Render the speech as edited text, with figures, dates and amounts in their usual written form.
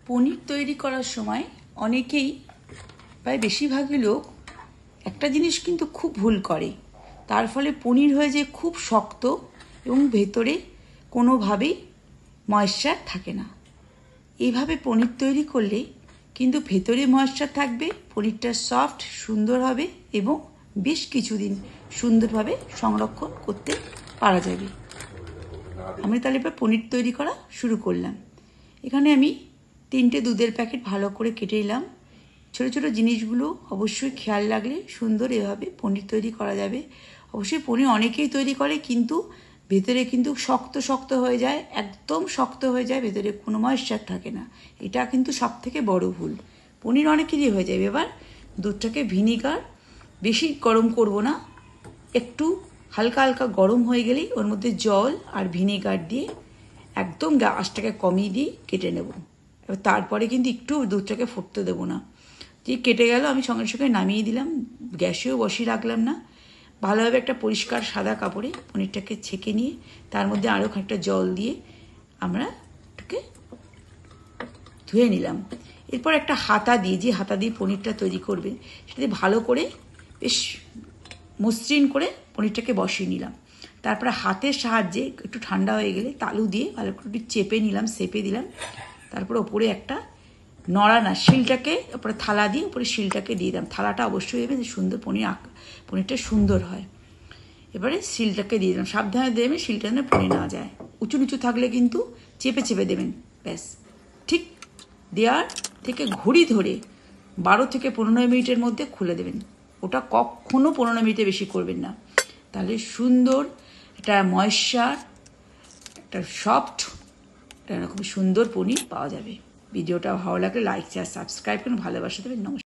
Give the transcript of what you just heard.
পনির তৈরি করার সময় অনেকেই প্রায় বেশিরভাগই লোক একটা জিনিস কিন্তু খুব ভুল করে, তার ফলে পনির হয়ে যায় খুব শক্ত এবং ভেতরে কোনোভাবেই ময়েশ্চার থাকে না। এইভাবে পনির তৈরি করলে কিন্তু ভেতরে ময়েশ্চার থাকবে, পনিরটা সফট সুন্দর হবে এবং বেশ কিছুদিন সুন্দরভাবে সংরক্ষণ করতে পারা যাবে। আমি তাহলে এবার পনির তৈরি করা শুরু করলাম। এখানে আমি 3টে দুধের প্যাকেট ভালো করে কেটে নিলাম। ছোটো ছোটো জিনিসগুলো অবশ্যই খেয়াল রাখলে সুন্দর এভাবে পনির তৈরি করা যাবে। অবশ্যই পনির অনেকেই তৈরি করে কিন্তু ভেতরে কিন্তু শক্ত শক্ত হয়ে যায়, একদম শক্ত হয়ে যায়, ভেতরে কোনো ময়েশ্চার থাকে না। এটা কিন্তু সবথেকে বড় ভুল। পনির অনেকেরই হয়ে যাবে। এবার দুধটাকে ভিনিগার বেশি গরম করব না, একটু হালকা হালকা গরম হয়ে গেলেই ওর মধ্যে জল আর ভিনেগার দিয়ে একদম গ্যাসটাকে কমিয়ে দিয়ে কেটে নেব। এবার তারপরে কিন্তু একটু দুধটাকে ফুটতে দেবো না। যে কেটে গেল আমি সঙ্গে সঙ্গে নামিয়ে দিলাম, গ্যাসেও বসিয়ে রাখলাম না। ভালোভাবে একটা পরিষ্কার সাদা কাপড়ে পনিরটাকে ছেঁকে নিয়ে তার মধ্যে আরও খানিকটা জল দিয়ে আমরা এটাকে ধুয়ে নিলাম। এরপর একটা হাতা দিয়ে, যে হাতা দিয়ে পনিরটা তৈরি করবে সেটাতে ভালো করে বেশ মসৃণ করে পনিরটাকে বসিয়ে নিলাম। তারপরে হাতের সাহায্যে একটু ঠান্ডা হয়ে গেলে তালু দিয়ে ভালো করে একটু চেপে নিলাম, সেপে দিলাম। তারপরে ওপরে একটা শিলটাকে ওপরে থালা দিয়ে ওপরে শিলটাকে দিয়ে দিলাম। থালাটা অবশ্যই দেবে যে সুন্দর পনিরটা সুন্দর হয়। এবারে শিলটাকে দিয়ে দিলাম, সাবধানে দেবেন শিলটা যেন পড়ে না যায়। উঁচু নিচু থাকলে কিন্তু চেপে চেপে দেবেন। ব্যাস, ঠিক দেওয়ার থেকে ঘড়ি ধরে 12 থেকে 15 মিনিটের মধ্যে খুলে দেবেন। ওটা কখনো 15 মিনিটে বেশি করবেন না, তাহলে সুন্দর একটা ময়েশ্চার, একটা সফট, এরকম সুন্দর পনির পাওয়া যাবে। ভিডিওটা ভালো লাগলে লাইক শেয়ার সাবস্ক্রাইব করুন, ভালোবাসা দেবেন। নমস্কার।